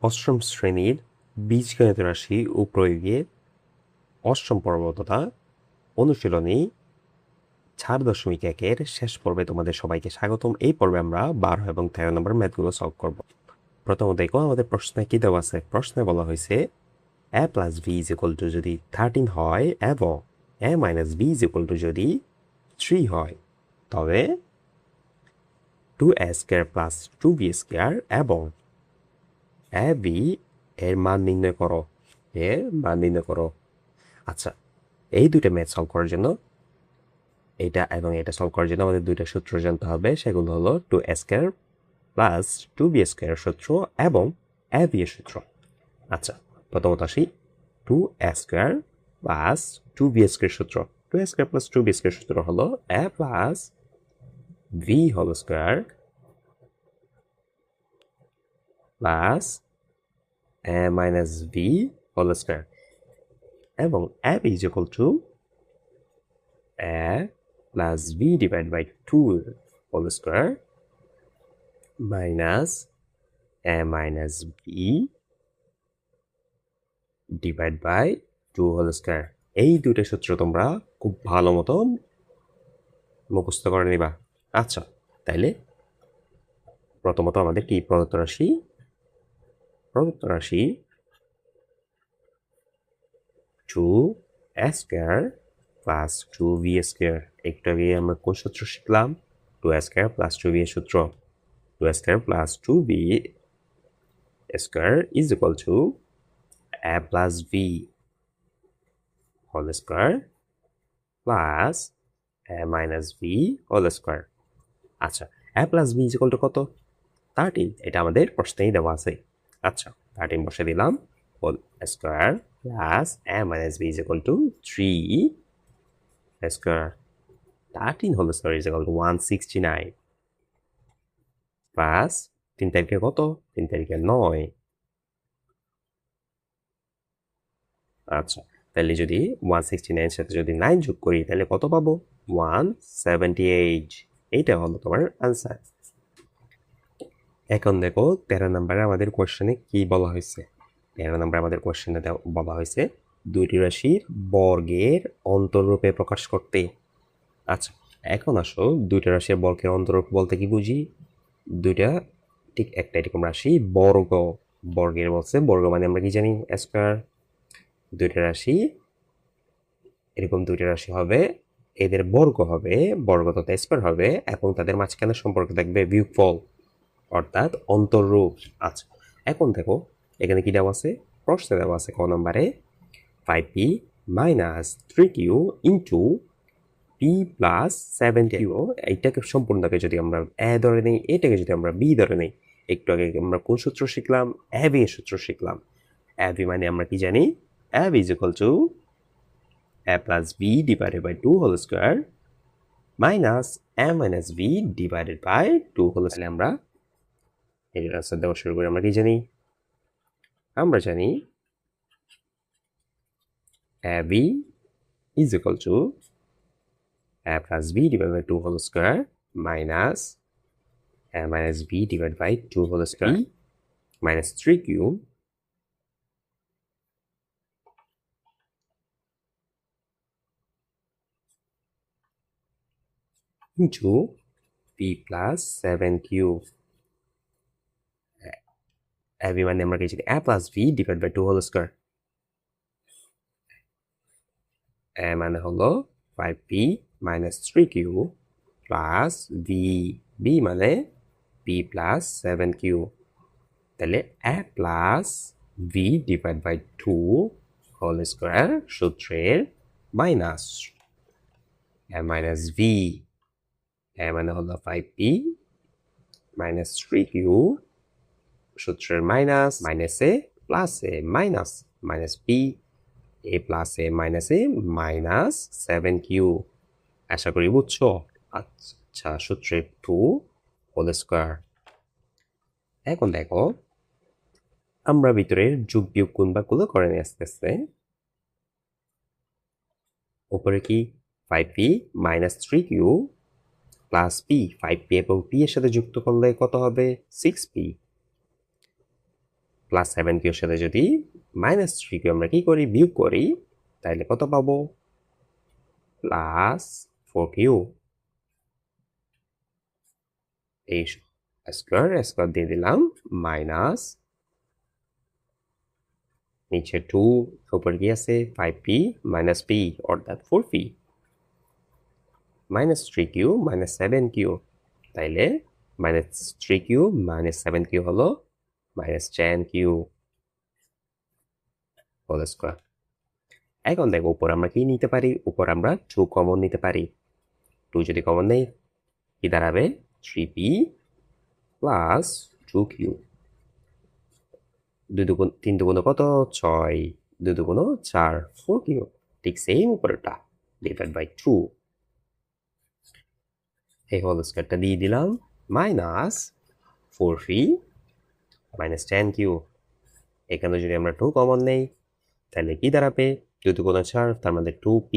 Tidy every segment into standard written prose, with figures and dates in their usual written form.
অষ্টম শ্রেণীর বীজগণিত রাশি ও প্রয়োগের অষ্টম পর্ব তথা অনুশীলনী 4.1-এর শেষ পর্বে তোমাদের সবাইকে স্বাগতম। এই পর্বে আমরা 12 এবং 13 নম্বর ম্যাথগুলো সলভ করব। প্রথমত দেখো আমাদের প্রশ্নে কি দেওয়া আছে। প্রশ্নে বলা হয়েছে a plus b is equal two যদি 13 হয় এবং a minus b is equal two যদি 3 হয়, তবে 2a square plus 2b square এবং ab এর মান নির্ণয় করো। আচ্ছা, এই দুইটা ম্যাথ সলভ করার জন্য এটা এবং এটা সলভ করার জন্য আমাদের দুইটা সূত্র জানতে হবে। সেগুলো হলো 2a square plus 2b square সূত্র এবং ab এর সূত্র। আচ্ছা, প্রথমত আসি 2a square plus 2b square সূত্র। 2a square plus 2b square সূত্র হলো a plus v whole square plus a minus v whole square এবং ab is equal to a plus b divided by 2 whole square minus a minus b divided by 2 whole square। এই দুটো সূত্র তোমরা খুব ভালো মতো মুখস্থ করে নিবা। আচ্ছা, তাইলে প্রথমত আমাদের কি প্রদত্ত রাশি 2a square plus 2b square. একটু আগে আমরা কোন সূত্র শিখলাম? 2a স্কোয়ার প্লাস 2b এর সূত্র। 2a square plus 2b square is equal to a plus v whole square plus a minus v whole square। আচ্ছা, a plus v is equal to কত? 13। এটা আমাদের প্রশ্নেই দেওয়া আছে। আচ্ছা, 13 বসে দিলাম। whole square plus a minus v is equal to 3 square। 13 whole square is equal to 169 plus 3 তারিখে কত? 3 তারিখে 9। আচ্ছা, তাহলে যদি 169 সাথে যদি 9 যোগ করি তাহলে কত পাবো? 178। এইটা হলো তোমার আনসার। এখন দেখো 13 নম্বরে আমাদের কোশ্চেনে কি বলা হয়েছে। 13 নম্বরে আমাদের কোশ্চেনে বলা হয়েছে দুইটি রাশির বর্গের অন্তররূপে প্রকাশ করতে। আচ্ছা, এখন আসো দুইটা রাশির বর্গের অন্তররূপ বলতে কি বুঝি? দুইটা ঠিক একটা এরকম রাশি বর্গের বলছে। বর্গ মানে আমরা কি জানি? স্কয়ার। দুইটা রাশি এরকম দুইটা রাশি হবে, এদের বর্গ হবে, বর্গ তথা স্কয়ার হবে এবং তাদের মাঝখানে সম্পর্ক থাকবে বিয়োগফল অর্থাৎ অন্তররূপ। আচ্ছা, এখন দেখো এখানে কি দেওয়া আছে? প্রশ্নে দেওয়া আছে ক নম্বরে 5p minus 3q into p plus 7q। এইটাকে সম্পূর্ণকে যদি আমরা এ ধরে নেই, এটাকে যদি আমরা বি ধরে নেই, একটু আগে আমরা কোন সূত্র শিখলাম? এবি এর সূত্র শিখলাম। এবি মানে আমরা কি জানি? ab is equal to a plus b divided by 2 whole square minus a minus b divided by 2 whole square। আমরা এর আনসার দেওয়া শুরু করি। আমরা কি জানি? আমরা জানি ab is equal to a plus b divided by 2 whole square minus a minus b divided by 2 whole square minus 3q into p plus 7q। ab মানে আমরা কি জানি? a plus b divided by 2 whole square। a মানে হলো 5p minus 3q plus v, b মানে p plus 7q। তাহলে a plus v divided by 2 whole square সূত্রের minus a minus v, a মানে হলো 5p minus 3q সূত্রের minus, মাইনাসে প্লাসে মাইনাস, মাইনাস p, a প্লাসে মাইনাসে মাইনাস 7q। আশা করি বুঝছো। আচ্ছা, সূত্রের 2 হোল স্কোয়ার। এখন দেখো আমরা ভিতরের যোগ বিয়োগ গুণ ভাগগুলো করে নিয়ে আস্তে আস্তে। উপরে কি 5p minus 3q plus p, 5p এবং p এর সাথে যুক্ত করলে কত হবে? 6p। প্লাস 7q সাথে যদি মাইনাস 3q আমরা কি করি বিয়োগ করি তাহলে কত পাবো প্লাস 4q এই স্কোয়ার দিয়ে দিলাম মাইনাস নিচে 2 উপর কি আছে 5p মাইনাস p অর্থাৎ 4p minus 3q minus 7q তাইলে মাইনাস 3q মাইনাস 7q হলো মাইনাস 10q হোল স্কোয়ার। এখন দেখো উপর আমরা কি নিতে পারি উপর আমরা 2 কমন নিতে পারি 2 যদি কমন নেই কি দাঁড়াবে 3p প্লাস 2q 3 দুগুণ কত 6 2 দুগুণ 4 4q ঠিক সেম উপরটা ডিভাইড বাই 2 এই হোল স্কোয়ারটা দিয়ে দিলাম মাইনাস 4p মাইনাস 10q এখানে যদি আমরা 2 কমন নেই তাহলে কি দাঁড়াবে 2 দুগুণ 4 তার মধ্যে 2p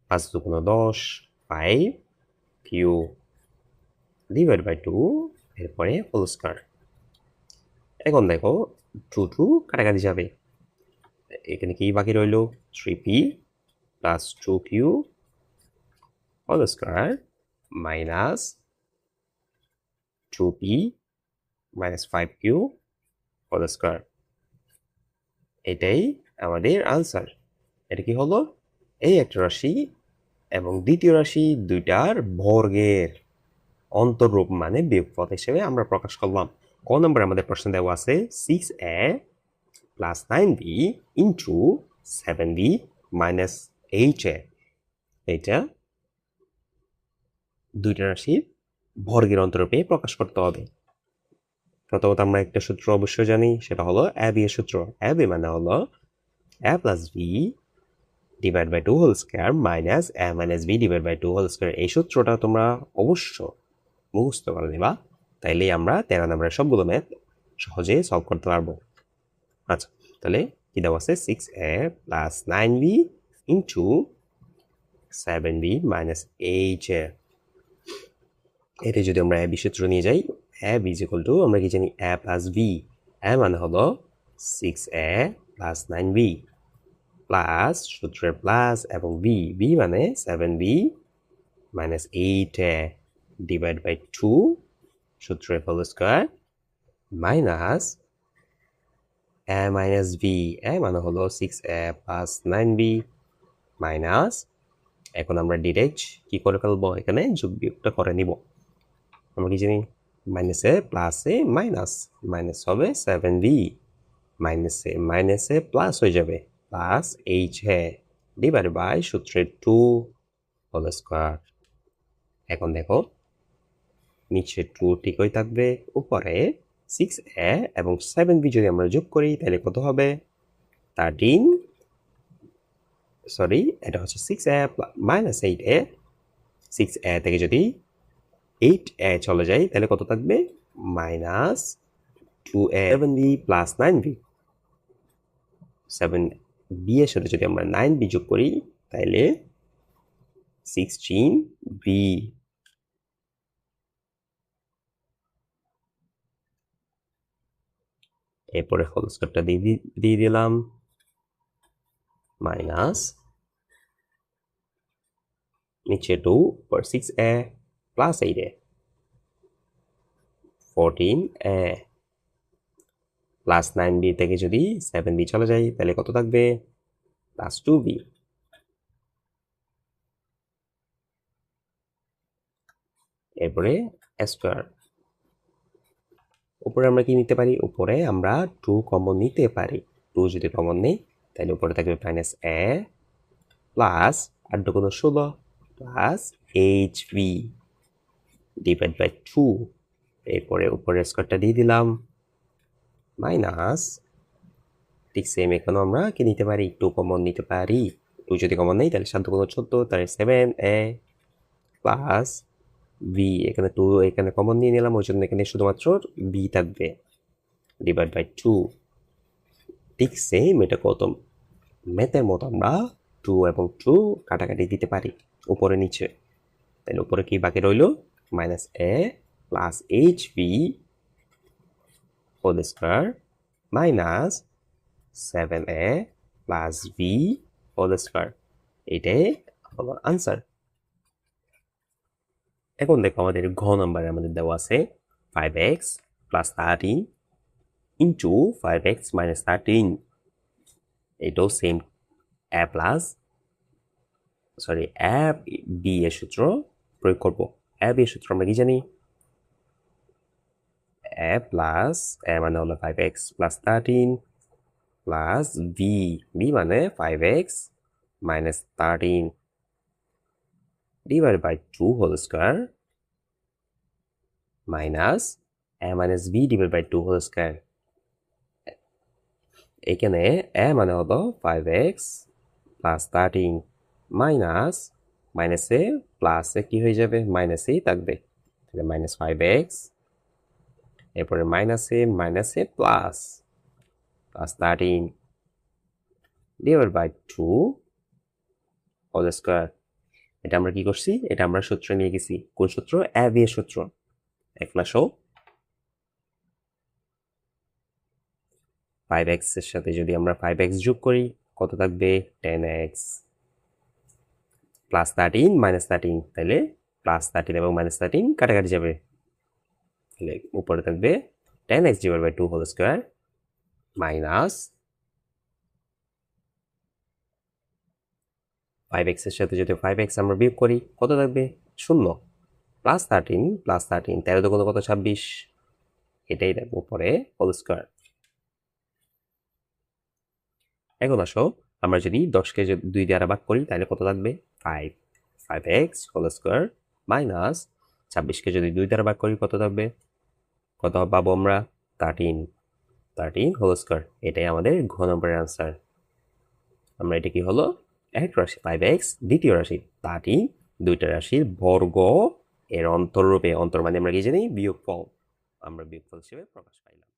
5 দুগুণ 10 5q ডিভাইড বাই 2 এরপরে হোল স্কোয়ার। এখন দেখো 2 কাটাকাটি যাবে এখানে কি বাকি রইল 3p plus 2q whole square minus 2p minus 5q whole square এটাই আমাদের আনসার। এটা কি হলো এই একটা রাশি এবং দ্বিতীয় রাশি দুইটার বর্গের অন্তররূপ মানে বিয়োগফল হিসেবে আমরা প্রকাশ করলাম। ক নম্বরে আমাদের প্রশ্ন দেওয়া আছে 6a plus 9b into 7b minus 8a এটা দুইটা রাশির বর্গের অন্তরূপে প্রকাশ করতে হবে। প্রথমত আমরা একটা সূত্র অবশ্যই জানি সেটা হলো ab এর সূত্র ab মানে হলো a plus b divide by 2 whole square minus a minus b divide by 2 whole square এই সূত্রটা তোমরা অবশ্য মুখস্থ করে নিবা তাইলেই আমরা 13 নম্বরের সবগুলো ম্যাথ সহজে সলভ করতে পারবো। আচ্ছা তাহলে কি দেওয়া আছে 6a plus 9b into 7b minus 8a এটা যদি আমরা ab সূত্র নিয়ে যাই ab ইজ ইকুয়াল টু আমরা কি জানি a প্লাস b a মানে হলো 6a প্লাস 9b প্লাস সূত্রের প্লাস এবং b মানে 7b minus 8a divide by 2 সূত্রের whole square minus a minus b a মানে হলো 6a প্লাস 9b মাইনাস এখন আমরা ডিরেক্ট কি করে ফেলবো এখানে যোগ বিয়োগটা করে নিব আমরা কি জানি মাইনাসে প্লাসে মাইনাস মাইনাস হবে 7b মাইনাসে প্লাস হয়ে যাবে প্লাস 8a ডিভাইড বাই সূত্রের 2 হোল স্কয়ার। এখন দেখো নিচে 2 ঠিকই থাকবে উপরে 6a এবং 7b যদি আমরা যোগ করি তাহলে কত হবে 13 সরি এটা হচ্ছে 6a মাইনাস 8a 6a থেকে যদি 8a চলে যায় তাহলে কত থাকবে minus 2a 7b plus 9b 7b এর সাথে যদি আমরা 9b যোগ করি তাহলে 16b এরপরে হোল স্কয়ারটা দিয়ে দিলাম মাইনাস নিচে 2 পর 6a plus 8a 14a plus 9b থেকে যদি 7b চলে যায় তাহলে কত থাকবে প্লাস 2b এরপরে স্কয়ার উপরে আমরা কি নিতে পারি উপরে আমরা 2 কমন নিতে পারি 2 যদি কমন নেই তাহলে উপরে থাকবে মাইনাস a প্লাস 8 দুগুণ 16 প্লাস hb ডিভাইড বাই 2 এরপরে উপরে স্কয়ারটা দিয়ে দিলাম মাইনাস ঠিক সেম এখানে আমরা কি নিতে পারি 2 কমন নিতে পারি 2 যদি কমন নেই তাহলে 7 দুগুণ 14 তাহলে 7a প্লাস b এখানে 2 এখানে কমন নিয়ে নিলাম ওই জন্য এখানে শুধুমাত্র b থাকবে ডিভাইড বাই 2 ঠিক সেম এটা কত ম্যাথের মতো আমরা 2 এবং 2 কাটাকাটি দিতে পারি উপরে নিচে তাহলে উপরে কি বাকি রইল minus a plus hb whole square minus 7a plus b whole square, এটাই হলো আনসার। এখন দেখো আমাদের ঘ নাম্বারে আমাদের দেওয়া আছে 5x plus 13 into 5x minus 13, এটাও same A plus A B এর সূত্র প্রয়োগ করব। এ বি এর সূত্র আমরা কি জানি? এ প্লাস এ মানে হলো 5x plus 13 plus B, B মানে 5x minus 13 divided by 2 whole square minus a minus b divided by 2 whole square। এখানে a মানে হলো 5x প্লাস 13 মাইনাস মাইনাসে প্লাসে কি হয়ে যাবে? মাইনাসে থাকবে, তাহলে মাইনাস 5x, এরপরে মাইনাসে plus plus 13 divide by 2 whole square. এটা আমরা কি করছি? এটা আমরা সূত্র নিয়ে গেছি। কোন সূত্র? এ বি এর সূত্র। এখন আসো 5x এর সাথে যদি আমরা 5x যোগ করি কত থাকবে? 10x প্লাস 13 মাইনাস 13, তাহলে প্লাস 13 এবং মাইনাস 13 কাটাকাটি যাবে, তাহলে উপরে থাকবে 10x divide by 2 whole square minus 5x এর সাথে যদি 5x আমরা বিয়োগ করি কত থাকবে? 0 প্লাস 13 প্লাস 13, 13 তো কত 26, এটাই থাকবে উপরে হোল স্কোয়ার। এখন আসো আমরা যদি 10কে 2 দ্বারা ভাগ করি তাহলে কত থাকবে? 5x হোল স্কোয়ার মাইনাস 26কে যদি 2 দ্বারা ভাগ করি কত থাকবে? কত পাবো আমরা? 13 হোল স্কোয়ার, এটাই আমাদের ঘ নম্বরের আনসার। আমরা এটা কি হলো? এক রাশি 5x, দ্বিতীয় রাশি 13, দুইটা রাশির বর্গ এর অন্তররূপে, অন্তর মানে আমরা কি জানি? বিয়োগফল, আমরা বিয়োগফল হিসেবে প্রকাশ পাইলাম।